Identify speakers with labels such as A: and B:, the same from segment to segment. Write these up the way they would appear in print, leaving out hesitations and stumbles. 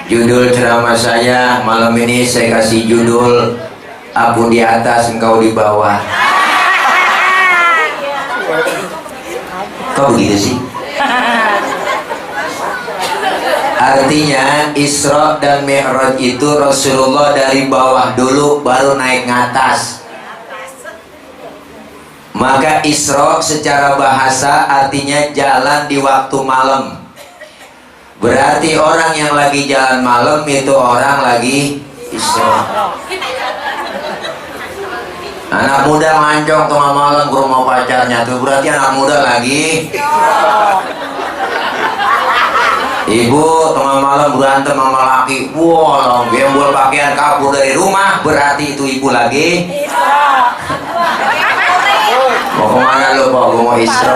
A: Judul ceramah saya malam ini saya kasih judul Aku di atas, engkau di bawah. Kok begitu sih? Artinya Isra dan Mi'raj itu Rasulullah dari bawah dulu baru naik ke atas. Maka Isra secara bahasa artinya jalan di waktu malam. Berarti orang yang lagi jalan malam itu orang lagi Isra. Anak muda mancong tengah malam ke rumah pacarnya tuh berarti anak muda lagi. Ibu tengah malam berantem sama laki, wah, gembol pakaian kabur dari rumah, berarti itu ibu lagi. Mau kemana lo, Pak? Gue mau Isra.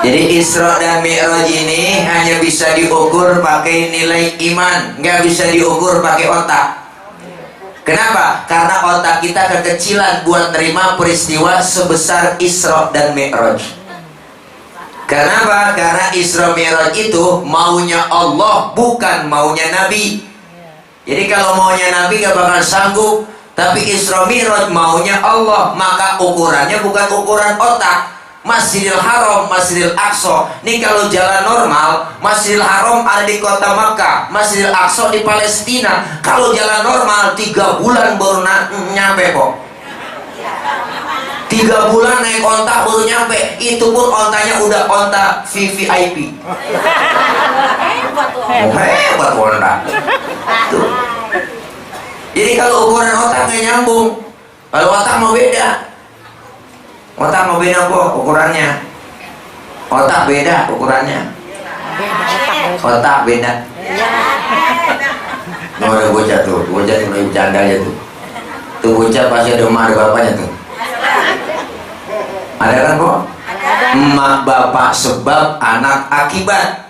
A: Jadi Isra dan Mi'raj ini hanya bisa diukur pakai nilai iman, nggak bisa diukur pakai otak. Kenapa? Karena otak kita kekecilan buat nerima peristiwa sebesar Isra dan Mi'raj. Kenapa? Karena Isra Mi'raj itu maunya Allah, bukan maunya Nabi. Jadi kalau maunya Nabi gak bakal sanggup. Tapi Isra Mi'raj maunya Allah, maka ukurannya bukan ukuran otak. Masjidil Haram, Masjidil Aqsa. Ini kalau jalan normal, Masjidil Haram ada di kota Makkah, Masjidil Aqsa di Palestina. Kalau jalan normal 3 bulan baru nyampe kok. 3 bulan naik onta baru nyampe. Itu pun ontanya udah onta VVIP. Hebat onta. Tuh. Jadi kalau ukuran otak nggak nyambung. Kalau otak mau beda. Otak mau beda kok ukurannya. Otak beda ukurannya. Otak beda. Nah, ada bocah tuh lagi bercanda aja tuh. Tuh bocah pasti ada emak ada bapaknya tuh. Ada kan kok? Emak bapak sebab anak akibat.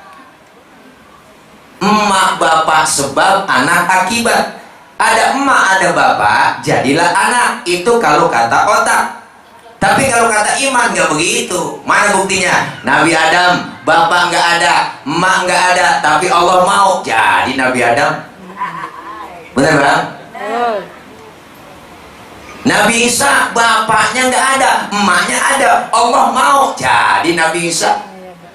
A: Emak bapak sebab anak akibat. Ada emak ada bapak jadilah anak. Itu kalau kata otak. Tapi kalau kata iman nggak begitu. Mana buktinya? Nabi Adam, bapak nggak ada, emak nggak ada, tapi Allah mau jadi Nabi Adam. Benar bang? Nabi Isa, bapaknya nggak ada, emaknya ada, Allah mau jadi Nabi Isa.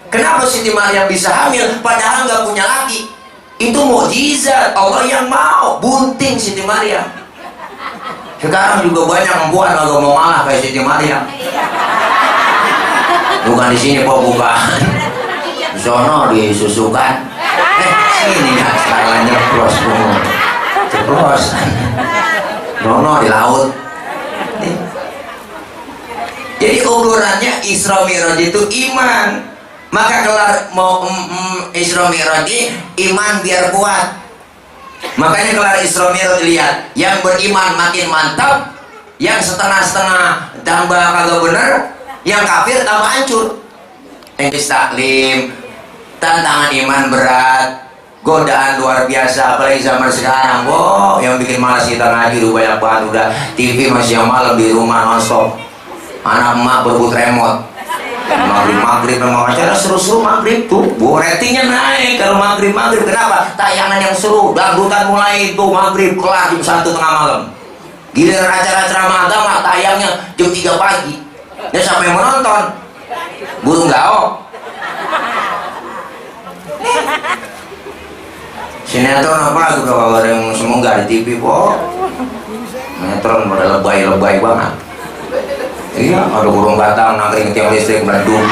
A: Kenapa Siti Maryam bisa hamil padahal nggak punya laki? Itu mukjizat Allah yang mau. Bunting Siti Maryam. Sekarang juga banyak perempuan agak mau ngalah kayak Siti Maryam. Bukan di sini kok, bukan. Di sono disusukan. Sini ya sekarang nyeplos semua. Ceplos. Sono di laut. Jadi ukurannya Isra Mi'raj itu iman. Maka kelar mau Isra Mi'raj iman biar kuat. Makanya kelar Isra Mi'raj lihat, yang beriman makin mantap, yang setengah-setengah tambah kagak bener, yang kafir tambah hancur. Yang taklim, tantangan iman berat, godaan luar biasa, apalagi zaman sekarang. Wow, yang bikin malas kita ngaji udah banyak banget. Udah TV masih yang malam di rumah nonstop. Anak emak berebut remote. Maghrib memang acara seru-seru maghrib tuh. Ratingnya naik kalau maghrib. Kenapa? Tayangan yang seru, dangdutan mulai tuh maghrib kelar jam 1 tengah malam. Giliran acara-acara agama tayangnya jam 3 pagi. Ya siapa yang menonton? Burung gaok. Sinetron apa lagi kalau ada yang semoga di TV kok. Sinetron pada lebay-lebay banget. Iya, ada burung batang nangkring tiang listrik Bandung.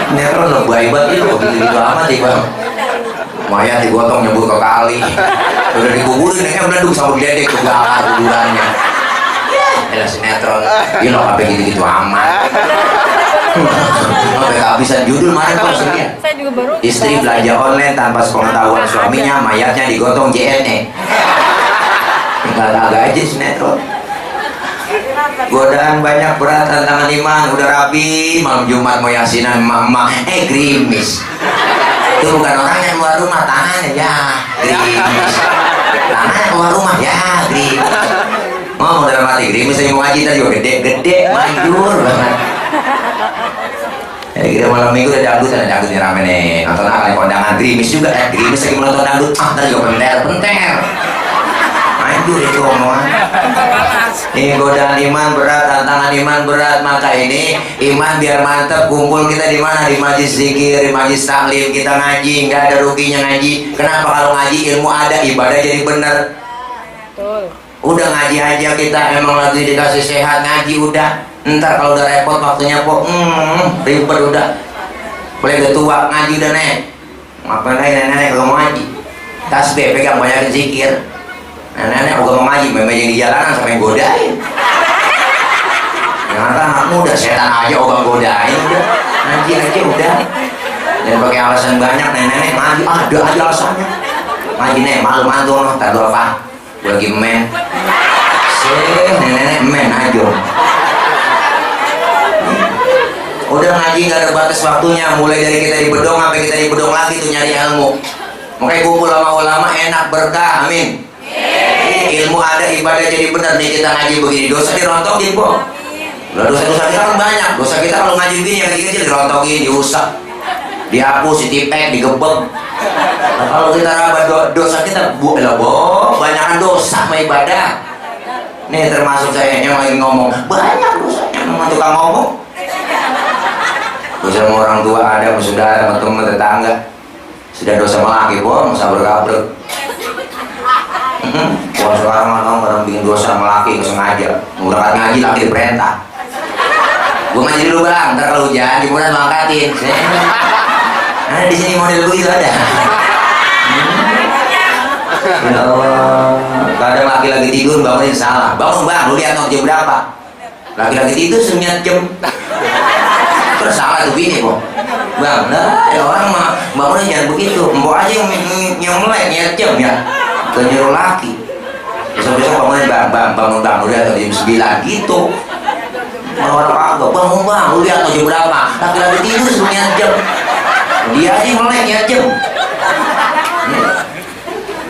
A: Sinetron lebay banget itu, begitu amat ya bang. Mayat digotong nyebur ke kali. Udah dikuburin, Bandung sama diledek ke belakang kuburannya. Ya sinetron, lo apa gitu-gitu amat. Sampai kehabisan judul mana kok sini. Istri belanja online tanpa sepengetahuan suaminya, mayatnya digotong JNE. Agak aja sinetron. Godaan banyak berat, tantangan iman udah rapi, malam Jumat mau yasinan mama, gerimis. Itu bukan orang yang keluar rumah, tangannya ya gerimis. Tangannya keluar rumah ya gerimis. Ngomong dalam hati, gerimis saya mau ngaji tadi juga gede-gede, manjur banget. Jadi kita malam minggu ada dangdut nih rame nih. Nonton apa nih kondangan Grimis juga. Grimis lagi menonton dangdut. Ntar juga penter. Aduh itu omongan. Ini godaan iman berat, tantangan iman berat. Maka ini iman biar mantep. Kumpul kita di mana? Di majlis zikir, di majlis taklim. Kita ngaji, nggak ada ruginya ngaji. Kenapa? Kalau ngaji ilmu ada, ibadah jadi bener. Udah ngaji aja kita, emang lagi dikasih sehat ngaji udah. Ntar kalau udah repot waktunya kok ribet udah. Boleh udah tua ngaji udah nek. Ngapain lagi nenek kalau mau ngaji? Tasbih pegang banyakin zikir. Nenek juga mau ngaji, memang di jalanan sampai godain. Ternyata anak muda setan aja ogah godain udah. Ngaji aja udah. Dan pakai alasan banyak nenek ngaji ada aja alasannya. Ngaji nek malu mantu noh, tak apa? Gue lagi men. Nenek men aja. Udah ngaji nggak ada batas waktunya, mulai dari kita di bedong sampai kita di bedong lagi tuh nyari ilmu. Makanya kumpul sama ulama enak berkah, amin. Ilmu ada, ibadah jadi benar nih. Kita ngaji begini, dosa dirontokin kok. Udah dosa-dosa kita kan banyak. Dosa kita kalau ngaji begini yang kecil dirontokin, diusap, dihapus, ditipek, digebek. Nah, kalau kita rabat dosa kita banyakan dosa sama ibadah. Nih termasuk saya yang lagi ngomong banyak dosanya, memang tukang ngomong. Dosa sama orang tua ada, sama saudara, sama teman, tetangga. Sudah dosa sama laki, masa berkabrek. Kalau sekarang orang bikin dosa sama laki, nggak sengaja. Mau berangkat ngaji, laki diperintah. Gue ngaji dulu bang, ntar kalau hujan, di kemudian lo angkatin. Nah di sini model begitu ada. Ya Allah, kadang laki lagi tidur bangunin salah. Bangun bang, lu lihat jam berapa? Laki-laki tidur 9 jam. Terus salah tuh bini kok. Bang, nah ya orang mah bangunnya jangan begitu. Mbok aja yang melek ya jam ya. Gak nyuruh laki. Besok-besok bangunin bangun udah jam 9 gitu. Orang kagak bangun bang, lu lihat jam berapa? Laki-laki tidur 9 jam. Dia aja yang melek ya jam.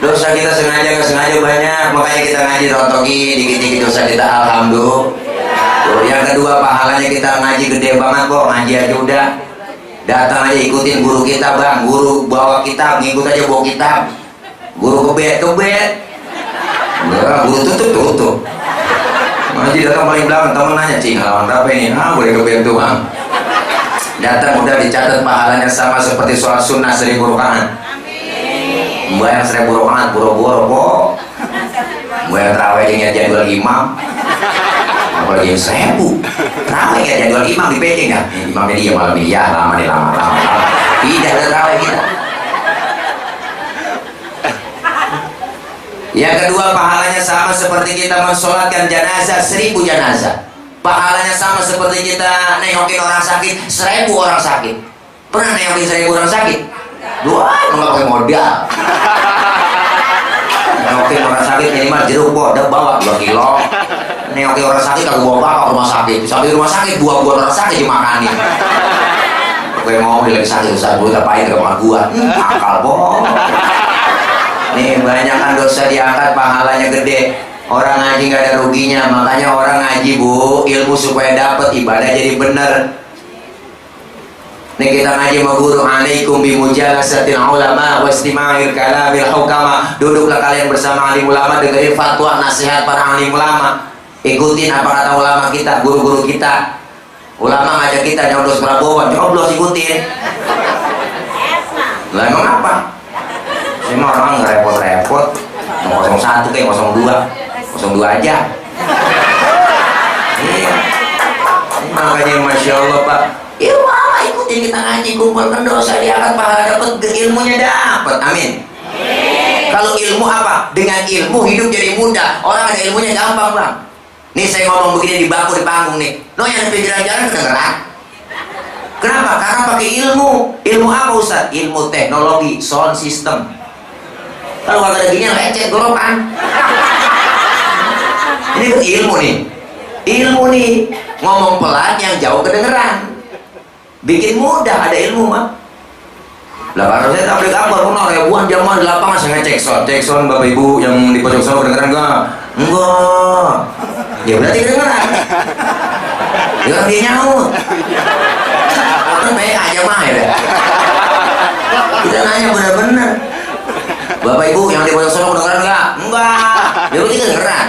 A: Dosa kita sengaja nggak sengaja banyak, makanya kita ngaji rontokin dikit-dikit dosa kita, alhamdulillah. Yang kedua pahalanya kita ngaji gede banget kok, ngaji aja udah. Datang aja ikutin guru kita bang, guru bawa kitab, ngikut aja bawa kitab. Guru kebet, guru tutup. Ngaji datang paling belakang, temen nanya, cing halaman berapa ini? Boleh kebet tuh bang. Datang udah dicatat pahalanya sama seperti sholat sunnah 1000 rakaat. Bayar 1000 rakaat boro-boro kok. Bayar terawih dengan jadwal imam. Apalagi 1000 terawih ya jadwal imam di pecing kan. Imamnya dia malam ini ya lama. Tidak ada terawih kita. Yang kedua pahalanya sama seperti kita mensolatkan jenazah 1000 jenazah. Pahalanya sama seperti kita nengokin orang sakit 1000 orang sakit. Pernah nengokin 1000 orang sakit? Wah, nggak pakai modal. Nengokin orang sakit minimal jeruk kok, udah bawa 2 kilo. Nengokin orang sakit kalau bawa rumah sakit. Sampai rumah sakit buah-buah orang sakit dimakanin. Gue mau bilang sakit usah gue ngapain ke rumah gua. Akal boh. Nih banyak kan dosa diangkat pahalanya gede. Orang ngaji nggak ada ruginya, makanya orang ngaji bu ilmu supaya dapat ibadah jadi bener. Nih kita ngaji sama guru, alaikum bimujalasatil ulama wa istima'il kalamil hukama. Duduklah kalian bersama alim ulama, dengerin fatwa nasihat para alim ulama. Ikutin apa kata ulama kita, guru-guru kita. Ulama ngajak kita nyoblos Prabowo, nyoblos ikutin. Lah emang apa? Semua orang nggak repot-repot. Mau 01 kayak 02 aja. Iya. Makanya masya Allah pak. Ilmu apa ikutin kita ngaji, kumpulkan dosa diangkat pahala dapat, ilmunya dapat, amin. Kalau ilmu apa? Dengan ilmu hidup jadi mudah. Orang ada ilmunya gampang bang. Nih saya ngomong begini di bangku di panggung nih. No yang di jalan-jalan kedengeran. Kenapa? Karena pakai ilmu. Ilmu apa Ustaz? Ilmu teknologi, sound system. Kalau nggak ada gini lecet gorokan. Ini kan ilmu nih. Ilmu nih. Ngomong pelan yang jauh kedengeran. Bikin mudah, ada ilmu mah. Lah kalau saya tablik akbar pun ribuan jamaah di lapangan saya cek sound bapak ibu yang di pojok sana kedengeran enggak. Ya berarti kedengeran. Ya dia nyaut. Kan Bapak Ibu yang di pojok sono kedengeran nggak? Enggak. Dia pasti kedengeran.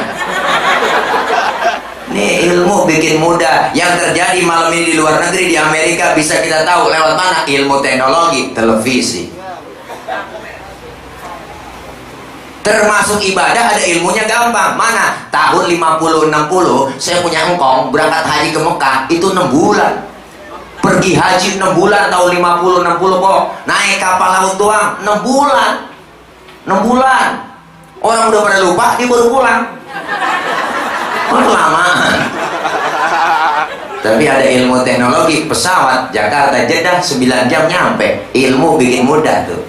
A: Nih ilmu bikin mudah. Yang terjadi malam ini di luar negeri, di Amerika, bisa kita tahu lewat mana? Ilmu teknologi, televisi. Termasuk ibadah ada ilmunya gampang. Mana? Tahun 50-60 saya punya engkong berangkat haji ke Mekah itu 6 bulan. Pergi haji 6 bulan tahun 50-60 kok. Naik kapal laut doang 6 bulan. 6 bulan. Orang udah pada lupa, dia baru pulang. Kelamaan. Tapi ada ilmu teknologi, pesawat Jakarta Jeddah 9 jam nyampe. Ilmu bikin mudah tuh.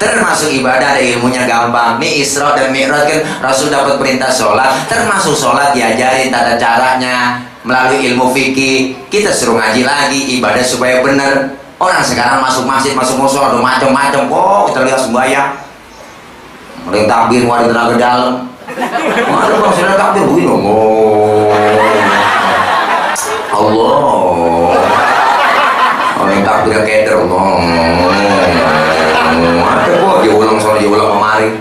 A: Termasuk ibadah ada ilmunya gampang. Nih Isra dan Mi'raj kan Rasul dapat perintah sholat. Termasuk sholat diajarin tata caranya melalui ilmu fikih. Kita suruh ngaji lagi ibadah supaya benar. Orang sekarang masuk masjid, masuk musola udah macam-macam. Oh kita lihat sembahyang. Mulai takbir, mulai tenaga dalam. Ada bang sudah takbir begini. Oh Allah. Mulai takbir keder. Ada kok dia ulang soal dia ulang kemari.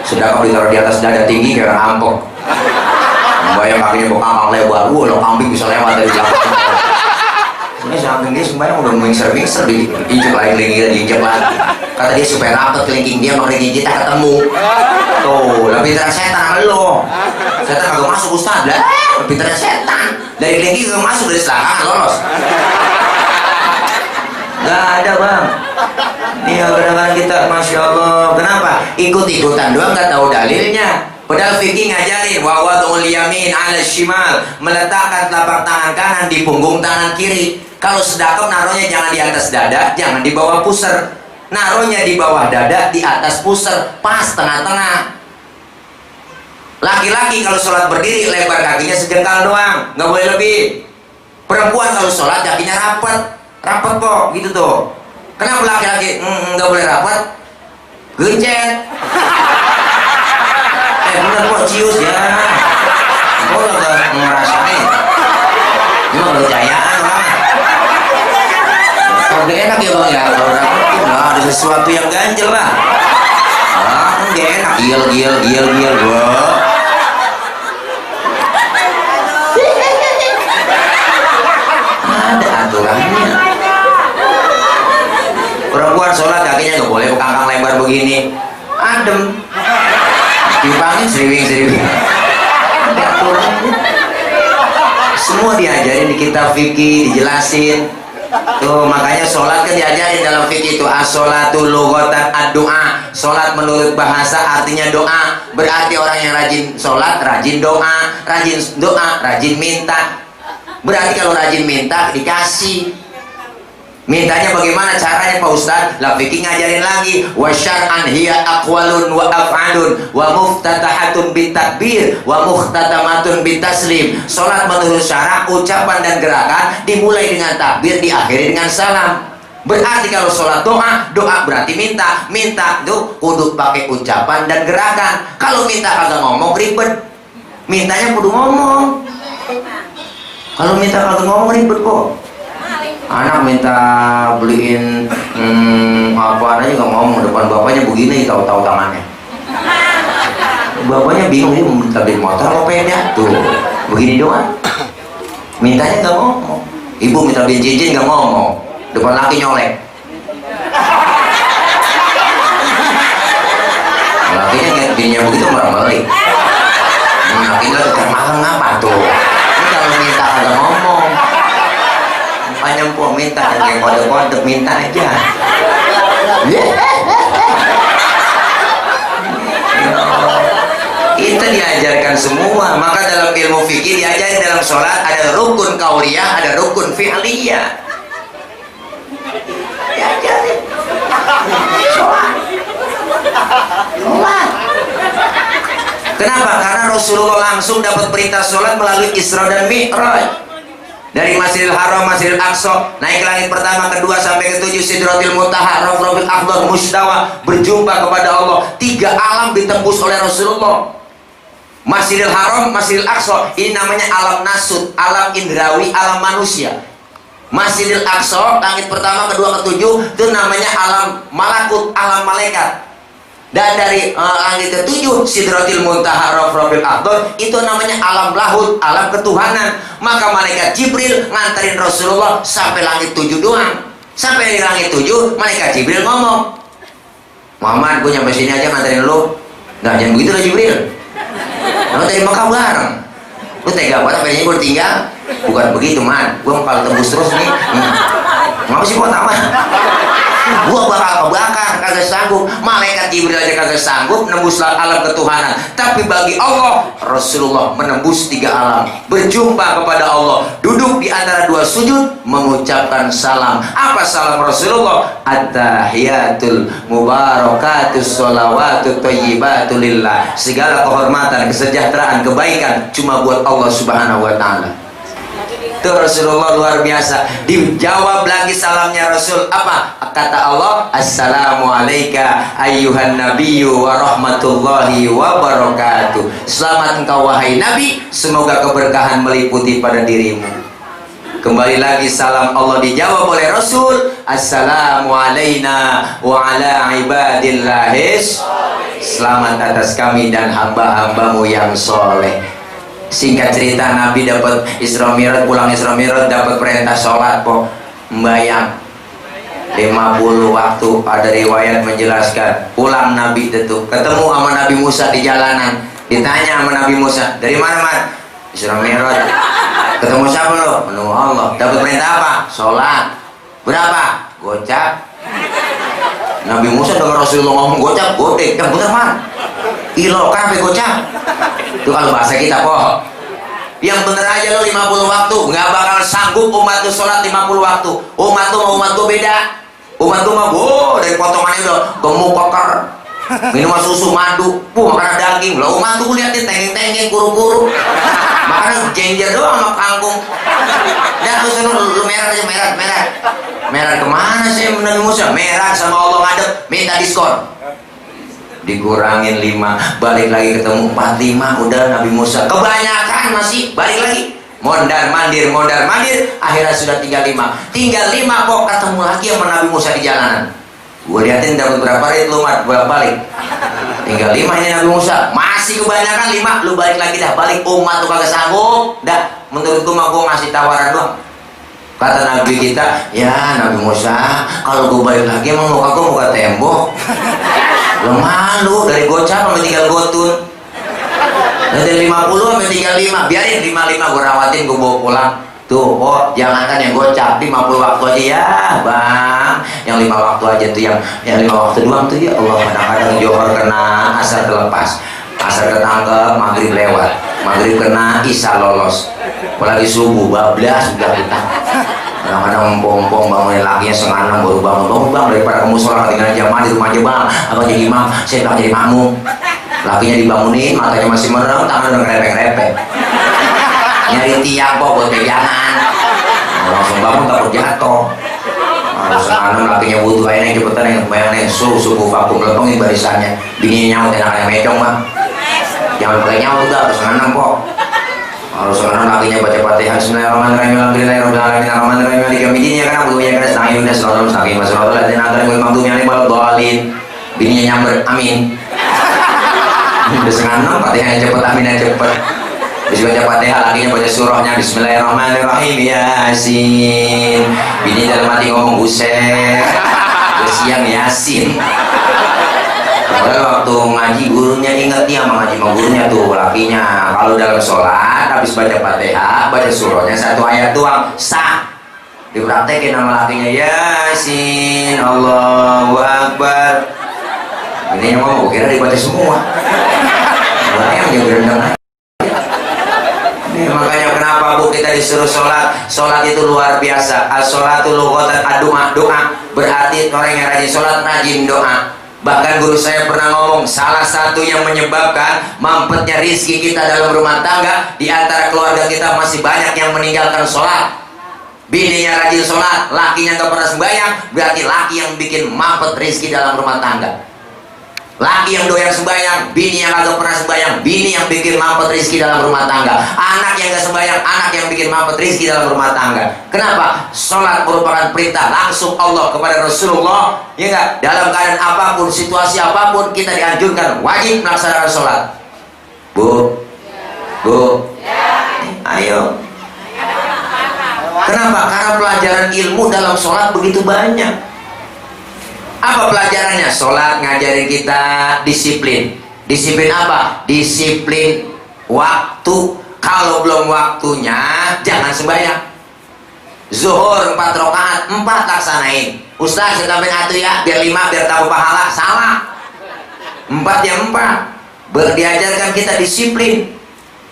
A: Sedangkan ditaruh di atas dada tinggi kayak rampok. Bayang kakinya bokang lebar. Lo kambing bisa lewat dari belakang. Ini saking dia sebenarnya udah mixer diinjek lagi diinjek lagi. Kata dia supaya rapet kelingking dia mau kelingking kita ketemu. Tuh, lebih pintar setan sama lo. Setan kagak masuk Ustaz. Lah, lebih pintar setan. Dari kelingking kagak masuk dari selangkangan lolos. Gak ada bang. Iya kadang-kadang kita Masya Allah. Kenapa? Ikut-ikutan doang gak tahu dalilnya. Padahal fikih ngajarin wawadul yamin ala shimal, meletakkan telapak tangan kanan di punggung tangan kiri. Kalau sedekah naruhnya jangan di atas dada, jangan di bawah pusar. Naruhnya di bawah dada, di atas pusar, pas tengah-tengah. Laki-laki kalau sholat berdiri lebar kakinya sejengkal doang, nggak boleh lebih. Perempuan kalau sholat kakinya rapat kok gitu tuh. Kenapa laki-laki nggak boleh rapat? Gencet. Bener kok cius ya. Kok nggak ngerasain? Cuma percayaan orang. Kalau enak ya bang ya. Kalau rapat nggak ada sesuatu yang ganjel lah. Nggak enak. Gil bro. Ada aturannya. Perempuan sholat kakinya nggak boleh kangkang lebar begini, adem, timpangin seriwing. Ada aturannya. Semua diajarin di kitab fikih, dijelasin. Tuh makanya sholat kan diajarin dalam fikih itu as-sholatu lughatan ad-du'a. Sholat menurut bahasa artinya doa. Berarti orang yang rajin sholat, rajin doa, rajin minta. Berarti kalau rajin minta dikasih. Mintanya bagaimana caranya Pak Ustaz? Lah fikih ngajarin lagi. Wa syar'an hiya aqwalun wa af'alun wa muftatahatun bitakbir wa muhtatamatun bitaslim. Salat menurut syara, ucapan dan gerakan dimulai dengan takbir, diakhiri dengan salam. Berarti kalau sholat doa berarti minta tuh kudu pakai ucapan dan gerakan. Kalau minta kagak ngomong ribet. Mintanya kudu ngomong. Kalau minta kagak ngomong ribet kok. Anak minta beliin apa aja nggak ngomong, depan bapaknya begini tahu-tahu tangannya. Bapaknya bingung, ini minta beli motor apa sepeda tuh begini doang. Mintanya nggak ngomong. Ibu minta beliin cincin nggak ngomong, depan laki nyolek. Lakinya bininya begitu marah-marah. Lakinya tetap mahal ngapa tuh? Ini kalau minta kagak ngomong. Panjang po minta, kayak kode-kode minta aja. Kita diajarkan semua. Maka dalam ilmu fikih diajarin dalam sholat ada rukun kauliyah, ada rukun fi'liyah. Diajarin sholat. Kenapa? Karena Rasulullah langsung dapat perintah sholat melalui Isra dan Mi'raj. Dari Masjidil Haram, Masjidil Aqsa, naik ke langit pertama, kedua sampai ke 7 Sidratil Muntaha, Rafiqil Akhdar, Mustawa, berjumpa kepada Allah. 3 alam ditembus oleh Rasulullah. Masjidil Haram, Masjidil Aqsa, ini namanya alam nasut, alam indrawi, alam manusia. Masjidil Aqsa, langit pertama, kedua, ke 7, itu namanya alam malakut, alam malaikat. Dan dari langit ketujuh, Sidratil Muntaha Rafiqil A'la, itu namanya alam lahud, alam ketuhanan. Maka malaikat Jibril nganterin Rasulullah sampai langit 7 doang. Sampai di langit 7, malaikat Jibril ngomong, Muhammad, gue nyampe sini aja nganterin lu. Nggak, jangan begitu lah Jibril. Lu dari Mekah bareng. Lu tega banget pengennya gue tinggal. Bukan begitu man, gue kalau tembus terus nih. Ngapa sih gue taman? Gua bakal kebakar, kagak sanggup. Malaikat Jibril aja kagak sanggup nembus alam ketuhanan. Tapi bagi Allah, Rasulullah menembus 3 alam, berjumpa kepada Allah, duduk di antara 2 sujud, mengucapkan salam. Apa salam Rasulullah? At-tahiyatul mubarakatus sholawatut thayyibatu lillah. Segala kehormatan, kesejahteraan, kebaikan cuma buat Allah Subhanahu wa taala. Itu Rasulullah luar biasa. Dijawab lagi salamnya Rasul, apa? Kata Allah, Assalamualaikum ayyuhan nabiyyu wa rahmatullahi wa barakatuh. Selamat engkau wahai Nabi, semoga keberkahan meliputi pada dirimu. Kembali lagi salam Allah dijawab oleh Rasul, Assalamu alayna wa ala ibadillahis. Selamat atas kami dan hamba-hambamu yang soleh. Singkat cerita, Nabi dapat Isra Mi'raj, pulang Isra Mi'raj dapat perintah sholat kok, membayang 50 waktu. Ada riwayat menjelaskan, pulang Nabi itu ketemu sama Nabi Musa di jalanan, ditanya sama Nabi Musa, dari mana man? Isra Mi'raj. Ketemu siapa lo? Menunggu Allah. Dapat perintah apa? Sholat. Berapa? Gocap. Nabi Musa dengar Rasulullah ngomong gocap, godek, yang bener man, ilo kan sampai gocap. Itu kalau bahasa kita kok. Yang bener aja lo 50 waktu, nggak bakal sanggup umat tuh sholat 50 waktu. Umat tuh mau umat tuh beda. Umat tuh mah dari potongannya udah gemuk koker, minum susu madu, makan daging. Lo umat tuh liatin tengeng-tengeng, kuru-kuru, makan genjer doang sama kangkung. Dan lu merah aja, merah kemana sih Nabi Musa? Merah sama Allah ngadep, minta diskon. Dikurangin 5, balik lagi ketemu 45, udah Nabi Musa kebanyakan masih balik lagi, mondar mandir, akhirnya sudah tinggal 5 kok ketemu lagi sama Nabi Musa di jalanan. Gue liatin dapat berapa rit lu mat balik, tinggal 5 ini Nabi Musa, masih kebanyakan 5, lu balik lagi dah, balik umat tuh kagak sanggup dah. Menurut gue mah gue ngasih tawaran doang. Kata Nabi kita, ya Nabi Musa, kalau gue balik lagi emang muka gue muka tembok. Lo malu, dari gocap sampai tinggal gotun. Dari 50 sampai tinggal 5, biarin 55 gue rawatin, gue bawa pulang. Tuh, oh jangankan yang gocap 50 waktu aja ya bang, yang 5 waktu aja tuh, yang 5 waktu doang tuh ya Allah. Kadang-kadang johor kena, asar terlepas, asar ketangkep, maghrib lewat, maghrib kena, isya lolos, apalagi subuh bablas udah kita. Kadang-kadang empong-empong bangunin lakinya 5:30 baru bangun, bang daripada kamu sholat ketinggalan jamaah di rumah aja bang, abang jadi imam, saya bilang jadi makmum. Lakinya dibangunin, matanya masih merem, tangan udah ngerepek-repek, nyari tiang kok buat pegangan. Langsung bangun takut jatuh. Harus 5:30 lakinya butuh airnya cepetan yang bayangin subuh vakum lepengin barisannya. Bininya nyaut enak yang mecong bang, jangan pakai nyaut udah harus 5:30 kok. Harus 5:30 lakinya baca Fatihah, Bismillahirrahmanirrahim, Alhamdulillahirrahmanirrahim, Maliki yaumiddin, karena butuhnya karena setengah udah selalu mustaqim, masyaallah dan antara yang mampu yang lima dolin. Bininya nyamber, amin. Udah 5:30 Fatihah yang cepet, amin yang cepet. Habis baca Fatihah, lakinya baca surahnya Bismillahirrahmanirrahim, Yasin. Bini dalam hati ngomong buset, udah siang Yasin. Padahal waktu ngaji gurunya inget dia sama ngaji sama gurunya tuh lakinya, kalau dalam sholat habis baca Fatihah baca surahnya 1 ayat doang sah. Dipraktekin sama lakinya Yasin, Allahu Akbar. Ini yang mau kira dibaca semua. Bayang dia berendam. Makanya kenapa bu kita disuruh sholat itu luar biasa. As-sholatu lughatan ad-du'a, doa berarti orang yang rajin sholat rajin doa. Bahkan guru saya pernah ngomong, salah satu yang menyebabkan mampetnya rizki kita dalam rumah tangga, di antara keluarga kita masih banyak yang meninggalkan sholat. Bininya rajin sholat, lakinya gak pernah sembahyang, berarti laki yang bikin mampet rizki dalam rumah tangga. Laki yang doyan sembahyang, bini yang kagak pernah sembahyang, bini yang bikin mampet rezeki dalam rumah tangga, anak yang gak sembahyang, anak yang bikin mampet rezeki dalam rumah tangga. Kenapa? Sholat merupakan perintah langsung Allah kepada Rasulullah, ya enggak? Dalam keadaan apapun, situasi apapun, kita dianjurkan wajib melaksanakan sholat. Bu, ayo. Kenapa? Karena pelajaran ilmu dalam sholat begitu banyak. Apa pelajarannya? Sholat ngajarin kita disiplin. Disiplin apa? Disiplin waktu. Kalau belum waktunya, jangan sembahyang. Zuhur 4 rakaat, 4 laksanain. Ustaz, saya tambahin 1 ya, biar 5, biar tahu pahala. Salah. 4 ya 4. Diajarkan kita disiplin.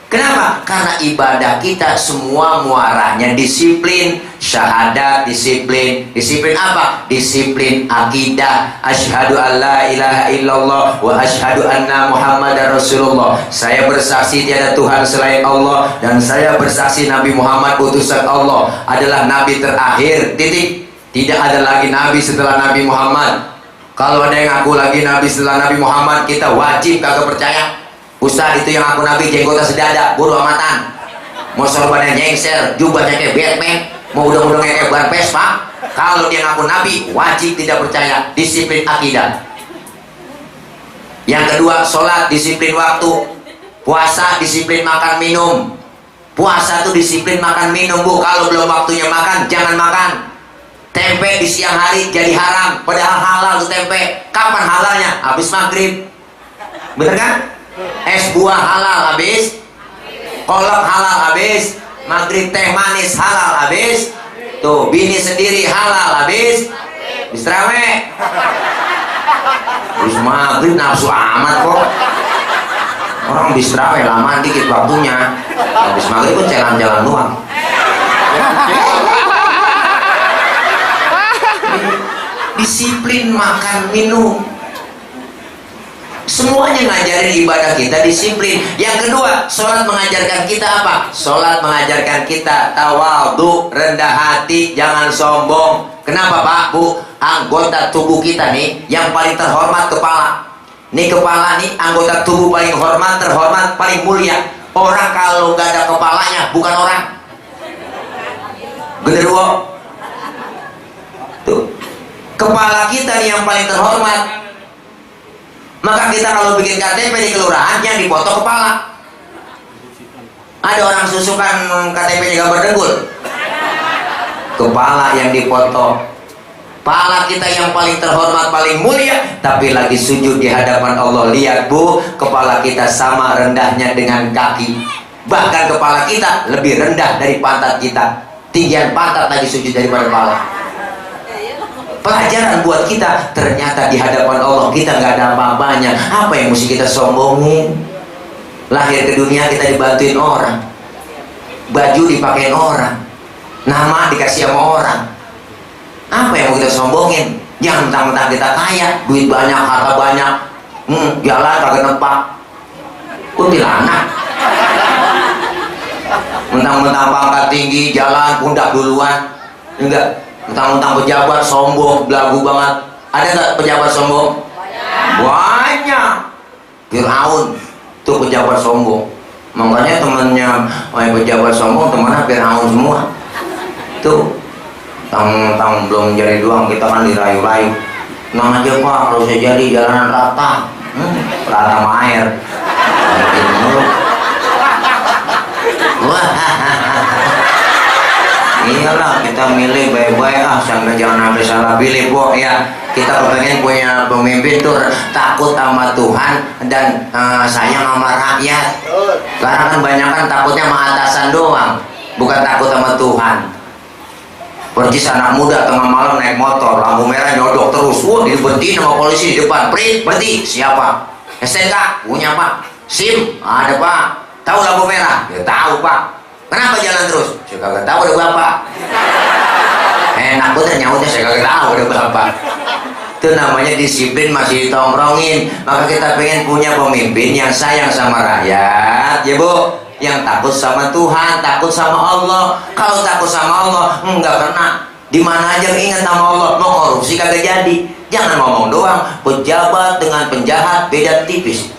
A: Kenapa? Karena ibadah kita semua muaranya disiplin. Syahadat disiplin. Disiplin apa? Disiplin akidah. Asyhadu an la ilaha illallah wa asyhadu anna Muhammadar Rasulullah. Saya bersaksi tiada Tuhan selain Allah, dan saya bersaksi Nabi Muhammad utusan Allah adalah nabi terakhir. Titik. Tidak ada lagi nabi setelah Nabi Muhammad. Kalau ada yang ngaku lagi nabi setelah Nabi Muhammad, kita wajib kagak percaya. Ustaz, itu yang aku nabi jenggotnya sedada, bodo amatan. Mau sorbannya nyengser, jubahnya kayak Batman, mau udah kayak ban Vespa. Kalau dia ngaku nabi, wajib tidak percaya. Disiplin akidah. Yang kedua, sholat disiplin waktu. Puasa disiplin makan minum. Puasa tuh disiplin makan minum, Bu. Kalau belum waktunya makan, jangan makan. Tempe di siang hari jadi haram, padahal halal tuh tempe. Kapan halalnya? Habis maghrib. Bener kan? Es buah halal habis, kolak halal habis, maghrib teh manis halal habis, tuh bini sendiri halal habis, istirahat. Habis maghrib nafsu amat kok. Orang istirahat lama dikit waktunya. Habis maghrib pun jalan-jalan doang. Disiplin makan minum. Semuanya ngajarin ibadah kita disiplin. Yang kedua, sholat mengajarkan kita apa? Sholat mengajarkan kita tawadhu, rendah hati, jangan sombong. Kenapa Pak, Bu? Anggota tubuh kita nih yang paling terhormat kepala. Nih kepala nih anggota tubuh paling hormat, terhormat, paling mulia. Orang kalau gak ada kepalanya bukan orang. Bener Wo? Tuh. Kepala kita nih yang paling terhormat. Maka kita kalau bikin KTP di kelurahan yang dipoto kepala. Ada orang susukan KTP-nya gambar dengkul. Kepala yang dipoto. Kepala kita yang paling terhormat, paling mulia, tapi lagi sujud di hadapan Allah. Lihat Bu, kepala kita sama rendahnya dengan kaki. Bahkan kepala kita lebih rendah dari pantat kita. Tinggian pantat lagi sujud daripada kepala. Pelajaran buat kita, ternyata di hadapan Allah kita nggak ada apa-apanya. Apa yang mesti kita sombongin? Lahir ke dunia kita dibantuin orang, baju dipakein orang, nama dikasih sama orang. Apa yang mau kita sombongin? Jangan mentang-mentang kita kaya, duit banyak, harta banyak, jalan kagak nempak, kuntilanak. Mentang-mentang pangkat tinggi, jalan pundak duluan, enggak. Mentang-mentang pejabat sombong, belagu banget. Ada nggak pejabat sombong? Banyak. Firaun tuh pejabat sombong. Makanya temennya pejabat sombong, temannya Firaun semua. Tuh, tang belum jadi doang, kita kan dirayu-rayu. Tenang aja Pak, kalau saya jadi jalanan rata, rata sama air. Wah. Iyalah, kita milih baik-baik sampai jangan sampai salah pilih Bu ya. Kita kepengen punya pemimpin tuh takut sama Tuhan dan sayang sama rakyat. Karena kan banyak kan takutnya sama atasan doang, bukan takut sama Tuhan. Percis anak muda tengah malam naik motor, lampu merah nyodok terus, wah diberhentiin sama polisi di depan. Prit, berhenti. Siapa? STNK? Punya Pak. SIM? Ada Pak. Tahu lampu merah? Ya tahu Pak. Kenapa jalan terus? Saya kagak tahu ada Bapak. Enak bener nyautnya, saya kagak tahu ada Bapak. Itu namanya disiplin masih ditongkrongin. Maka kita pengen punya pemimpin yang sayang sama rakyat, ya Bu, yang takut sama Tuhan, takut sama Allah. Kalau takut sama Allah, nggak kena Di mana aja ingat nama Allah, mau korupsi kagak jadi. Jangan ngomong doang, pejabat dengan penjahat beda tipis.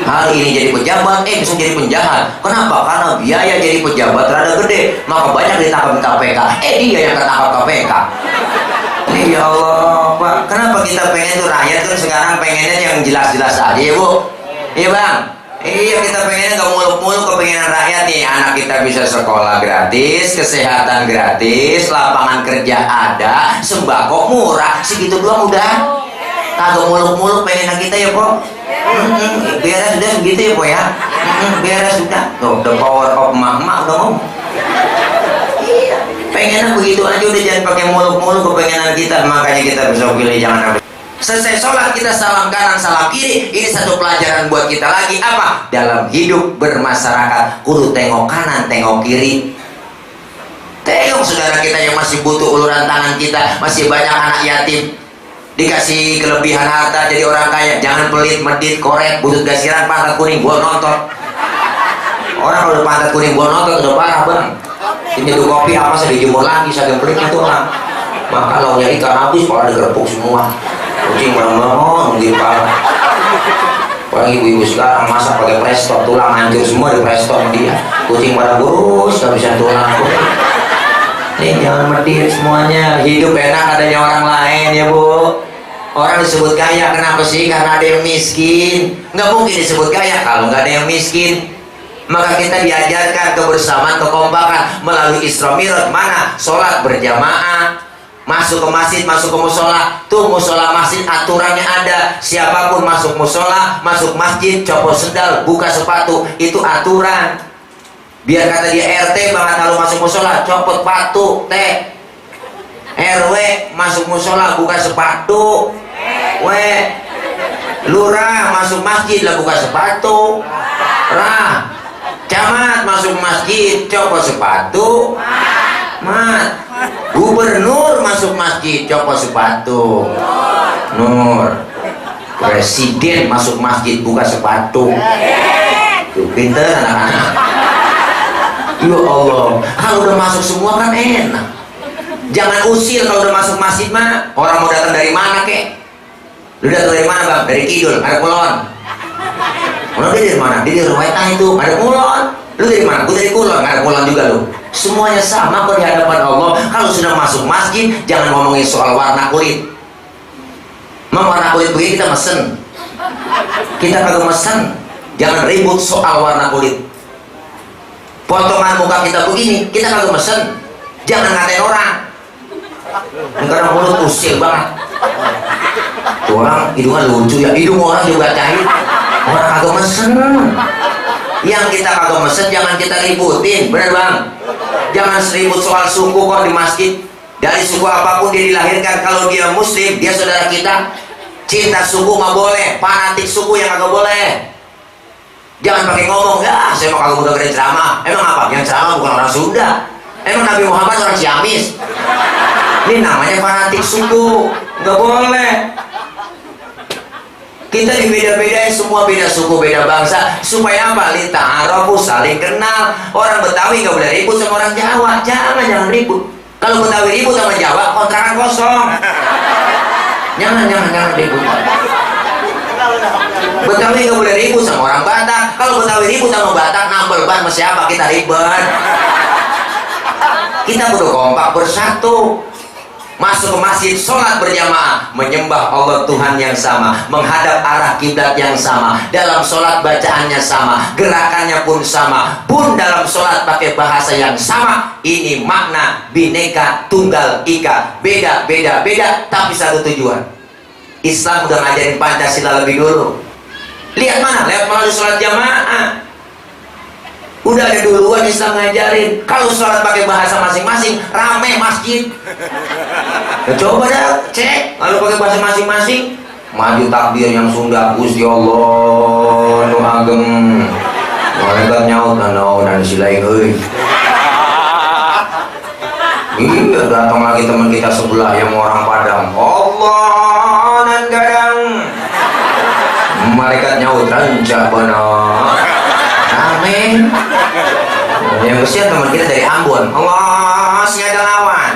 A: Hari ini jadi pejabat, bisa jadi penjahat. Kenapa? Karena biaya jadi pejabat rada gede, maka banyak ditangkap KPK. Dia yang ketangkap KPK. Ya Allah, Pak. Kenapa kita pengen tuh rakyat tuh sekarang pengennya yang jelas-jelas aja ya, Bu? Iya, Bang. Iya, kita pengennya nggak muluk-muluk, kepengenan rakyat nih. Anak kita bisa sekolah gratis, kesehatan gratis, lapangan kerja ada, sembako murah, segitu doang udah. Kagak muluk-muluk pengenan kita ya, Po. Beres sudah segitu ya, Po ya. Beres sudah. Tuh, the power of mama udah ngomong. Iya, pengennya begitu aja udah, jangan pakai muluk-muluk kepengenan kita. Makanya kita bisa pilih jangan. Selesai sholat kita salam kanan salam kiri. Ini satu pelajaran buat kita lagi. Apa? Dalam hidup bermasyarakat kudu tengok kanan tengok kiri. Tengok saudara kita yang masih butuh uluran tangan kita. Masih banyak anak yatim, dikasih kelebihan harta jadi orang kaya. Jangan pelit, medit, korek, butut gasiran, pantat kuning, buat nonton. Orang kalau pantat kuning buat nonton udah parah, Bang. Ini tuh kopi apa sih dijemur lagi, saking pelitnya tuh orang. Maka launya ikan habis, malah digerepuk semua. Kucing bangun di kepala. Apalagi ibu-ibu sekarang masak pakai presto, tulang hancur semua di presto dia. Kucing pada burus, gak bisa tulang. Nih jangan medit semuanya. Hidup enak adanya orang lain ya, Bu. Orang disebut kaya kenapa sih? Karena ada yang miskin. Nggak mungkin disebut kaya kalau nggak ada yang miskin. Maka kita diajarkan kebersamaan, kekompakan melalui Isra Mi'raj. Mana? Sholat berjamaah. Masuk ke masjid, masuk ke musola. Tuh musola masjid aturannya ada. Siapapun masuk musola, masuk masjid, copot sendal, buka sepatu. Itu aturan. Biar kata dia RT banget kalau masuk musola, copot sepatu, teh. RW masuk musola, buka sepatu. Lurah masuk masjid lah buka sepatu. Camat masuk masjid, copot sepatu. Gubernur masuk masjid, copot sepatu. Nur. Presiden masuk masjid, buka sepatu. Tuh pinter anak-anak. Ya Allah, kalau udah masuk semua kan enak. Jangan usir kalau udah masuk masjid mah. Orang mau datang dari mana kek? Lu datang dari mana, Bang? Dari Kidul, ada Kulon. Dia dari mana? Dia dari Ruwaitah itu, ada Kulon. Lu dari mana? Gue dari Kulon, ada Kulon juga lu. Semuanya sama kok di hadapan Allah. Kalau sudah masuk masjid, jangan ngomongin soal warna kulit. Warna kulit begini kita mesen. Kita kagak mesen. Jangan ribut soal warna kulit. Potongan muka kita begini, kita kagak mesen. Jangan ngatain orang. Karena mulut usil banget. Tuh orang hidungnya lucu ya, hidung orang juga cair. Orang kagak mesen. Yang kita kagak mesen jangan kita ributin, bener Bang? Jangan seribut soal suku kok di masjid. Dari suku apapun dia dilahirkan, kalau dia muslim, dia saudara kita. Cinta suku mah boleh, fanatik suku yang kagak boleh. Jangan pakai ngomong, ya saya mau kagak udah keren ceramah. Emang apa? Yang ceramah bukan orang Sunda. Emang Nabi Muhammad orang Ciamis. Ini namanya fanatik suku, nggak boleh. Kita dibeda-bedain, semua beda suku, beda bangsa. Supaya apa? Lita'arafu, saling kenal. Orang Betawi nggak boleh ribut sama orang Jawa. Jangan ribut. Kalau Betawi ribut sama Jawa, kontrakan kosong. Jangan ribut. Betawi nggak boleh ribut sama orang Batak. Kalau Betawi ribut sama Batak, nambel ban sama siapa? Kita ribet. Kita kudu kompak bersatu. Masuk ke masjid, sholat berjamaah, menyembah Allah Tuhan yang sama, menghadap arah kiblat yang sama, dalam sholat bacaannya sama, gerakannya pun sama, pun dalam sholat pakai bahasa yang sama. Ini makna Bhinneka Tunggal Ika, beda, tapi satu tujuan. Islam udah ngajarin Pancasila lebih dulu. Lihat mana? Lihat melalui sholat jamaah. Udah ada duluan Islam ngajarin. Kalau sholat pakai bahasa masing-masing, rame masjid. Ya, coba dah cek. Kalau pakai bahasa masing-masing, maju takbir yang Sunda, Gusti Allah nu ageng. Malaikat nyaut dan silai euy. Iya, datang lagi teman kita sebelah yang orang Padang. Allah nan gadang. Malaikat nyaut rancak benar. Amin. Yang usia teman kita dari Ambon. Allah siada lawan.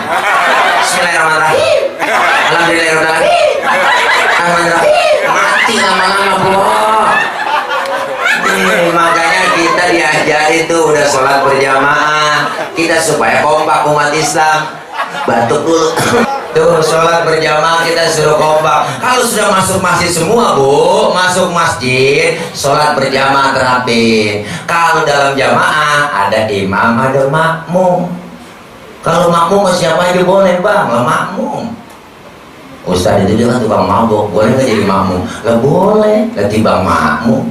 A: Jadi tuh udah sholat berjamaah, kita supaya kompak umat Islam. Batuk dulu. Tuh sholat berjamaah kita suruh kompak. Kalau sudah masuk masjid semua bu, masuk masjid, sholat berjamaah terapin. Kalau dalam jamaah ada imam, ada makmum. Kalau makmum siapa aja boleh bang, lah makmum. Ustaz itu dia kan tukang mabok, boleh nggak jadi makmum? Lah boleh, lah timbang makmum.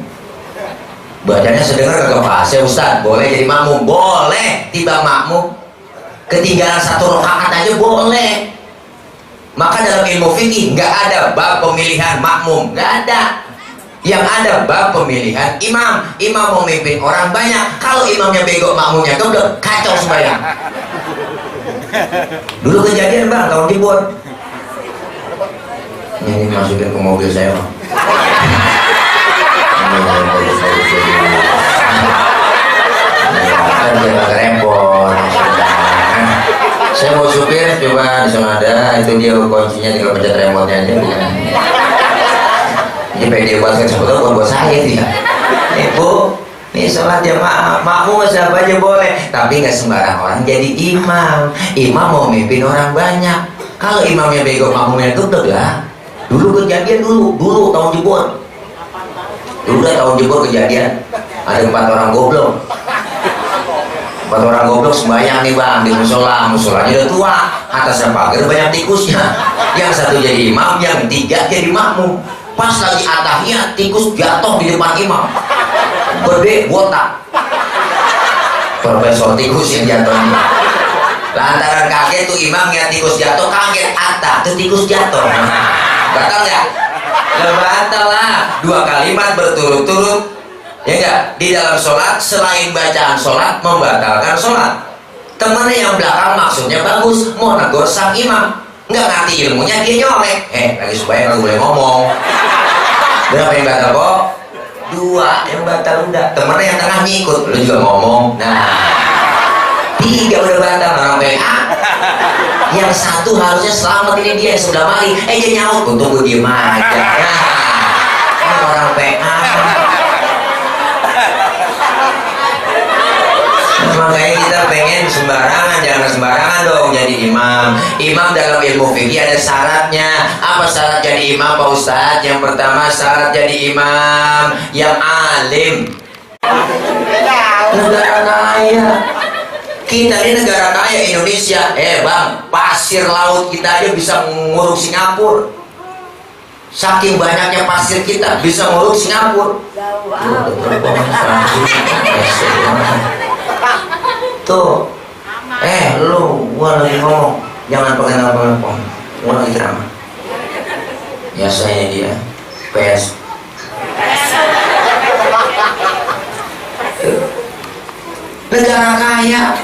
A: Bacanya sedengar kagak fase Ustaz, boleh jadi makmum? Boleh, timbang makmum. Ketinggalan satu rakaat aja boleh. Maka dalam ilmu fikih nggak ada bab pemilihan makmum, nggak ada. Yang ada bab pemilihan imam. Imam memimpin orang banyak. Kalau imamnya bego, makmumnya goblok, kacau sembahyang. Dulu kejadian bang, tahun Jibon. Ini masukin ke mobil saya bang. Repot. Saya mau supir, coba di sana ada, itu dia kuncinya, tinggal pencet remote-nya aja. Ini pede banget, sebetulnya buat saya dia. Bu, ini sholat jamaah, makmum siapa aja boleh, tapi nggak sembarang orang jadi imam. Imam mau mimpin orang banyak. Kalau imamnya bego, makmumnya tutup lah. Dulu kejadian dulu tahun Jibon. Dulu tahun Jibon kejadian, ada 4 orang goblok. 4 orang goblok sembahyang nih bang di musolanya udah tua, atasnya pagar banyak tikusnya. Yang satu jadi imam, yang 3 jadi makmum. Pas lagi atahiyat, tikus jatuh di depan imam, gede botak. Profesor tikus yang jatuhnya. Lantaran kaget tuh imam ya, tikus jatuh, kaget atah tuh tikus jatuh. Batal nggak? Batal lah. 2 kalimat berturut-turut. Ya enggak, di dalam sholat selain bacaan sholat membatalkan sholat. Temennya yang belakang maksudnya bagus, mau negur sang imam, nggak ngerti ilmunya, dia nyolek. Lagi supaya nggak boleh ngomong. Berapa yang batal kok? 2 yang batal udah. Temennya yang tengah ngikut, lu juga ngomong. Nah, 3 udah batal. Orang PA yang 1 harusnya selamat, ini dia yang sudah mari. Dia nyaut, untung gue diem aja. Nah, orang PA. Makanya kita pengen sembarangan, jangan sembarangan dong jadi imam. Imam dalam ilmu fikih ada syaratnya. Apa syarat jadi imam Pak Ustadz? Yang pertama syarat jadi imam yang alim. Negara kaya. Kita ini negara kaya Indonesia. Bang, pasir laut kita aja bisa nguruk Singapura. Saking banyaknya pasir kita bisa nguruk Singapura. Tuh, lu, gua lagi ngomong, jangan pakai telepon, gua lagi ceramah. Biasanya dia, PS. Negara kaya,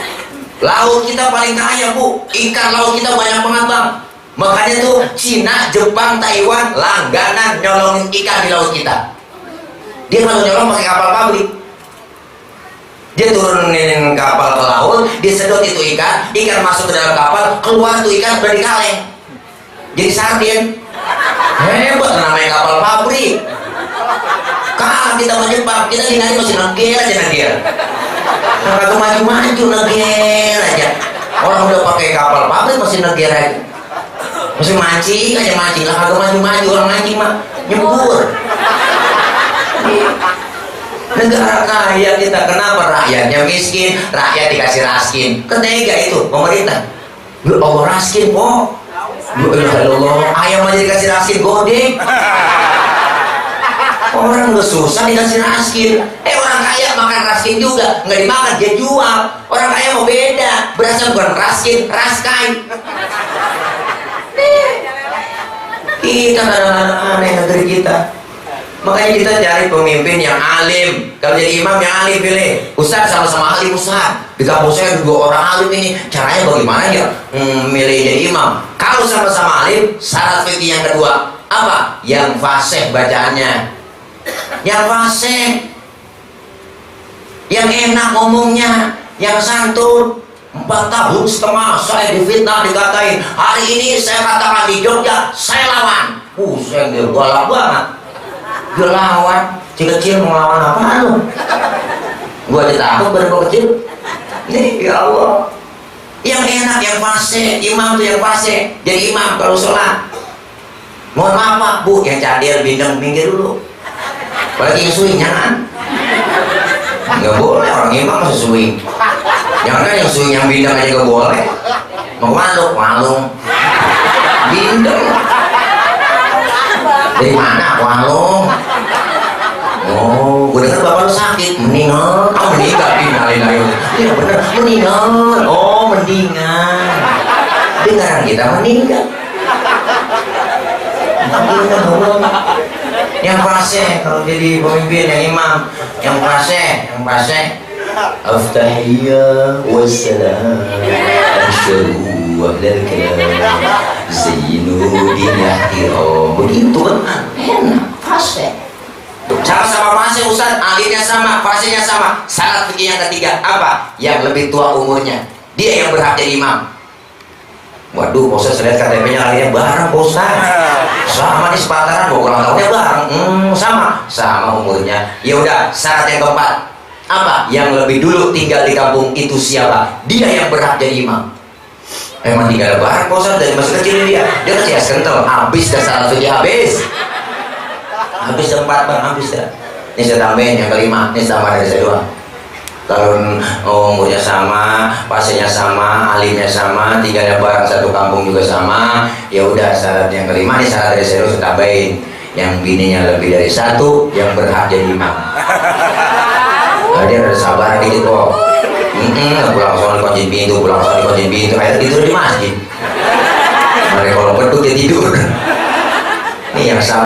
A: laut kita paling kaya bu, ikan laut kita banyak banget bang. Makanya tuh Cina, Jepang, Taiwan langganan nyolongin ikan di laut kita. Dia kalau nyolong pakai kapal pabrik. Dia turunin kapal ke laut, dia sedot itu ikan masuk ke dalam kapal, keluar tuh ikan udah di kaleng, jadi sardin. Hebat namanya kapal pabrik. Kalah kita sama Jepang, kita tinggalin masih negel aja negel. Kagak maju-maju negel aja. Orang udah pakai kapal pabrik masih negel aja. Masih mancing aja mancing lah, kagak maju-maju. Orang mancing mah nyembur. Negara kaya kita, kenapa rakyatnya miskin, rakyat dikasih raskin? Ketega itu pemerintah. Ya Allah raskin kok. Ya Allah, ayam aja dikasih raskin gede. Orang udah susah dikasih raskin. Orang kaya makan raskin juga, nggak dimakan dia jual. Orang kaya mau beda, berasal bukan raskin, raskai. Kita kadang-kadang aneh negeri kita. Makanya kita cari pemimpin yang alim. Kalau jadi imam yang alim pilih. Ustaz sama-sama alim Ustaz. Di kampus saya 2 orang alim ini. Caranya bagaimana ya? Milih jadi imam. Kalau sama-sama alim, syarat fikih yang kedua apa? Yang fasih bacaannya. Yang fasih. Yang enak ngomongnya. Yang santun. 4 tahun setengah saya difitnah, dikatain. Hari ini saya katakan di Jogja, saya lawan. Saya galak banget. Dia lawan, kecil mau lawan apa lu? Gua aja takut badan gua kecil. Nih ya Allah, yang enak yang fase imam tuh yang fase jadi imam kalau sholat. Mohon maaf Pak Bu, yang cadel bindeng minggir dulu. Apalagi yang swing jangan. Nggak boleh orang imam masih swing. Jangan yang swing yang bindeng aja nggak boleh. Mau malung malung bindeng. Dari mana malung? Oh, gue dengar bapak lu sakit, meninggal. Oh, meninggal, innalillahi. Iya bener, meninggal. Oh, mendingan. Dengar kita meninggal. Yang fase kalau jadi pemimpin, yang imam, yang fase. Aftahiyya wassalam asyhadu wa la ilaha zainu dinahiro. Begitu kan? Enak, fase. Sama-sama fase Ustaz, akhirnya sama, fasenya sama. Syarat fikih yang ketiga apa? Yang lebih tua umurnya, dia yang berhak jadi imam. Waduh, Pak Ustaz, saya lihat KTP-nya akhirnya bareng Pak Ustaz. Sama di sepataran, mau ulang tahunnya bareng. Sama umurnya. Ya udah, syarat yang keempat apa? Yang lebih dulu tinggal di kampung itu siapa? Dia yang berhak jadi imam. Emang tinggal bareng Pak Ustaz, dari masih kecil dia kan CS kental, habis dah syarat fikih habis 4 bang, habis dah. Ini saya tambahin yang kelima, ini sama dari saya doang. Kalau umurnya sama, fasenya sama, alimnya sama, tinggalnya bareng satu kampung juga sama, ya udah syarat yang kelima ini syarat dari saya doang, saya tambahin. Yang bininya lebih dari 1 yang berhak jadi imam. Nah, dia ada sabar dikit kok. Pulang soal dikunci pintu, akhirnya tidur di masjid. Mereka kalau beduk dia tidur. Ini yang sabar.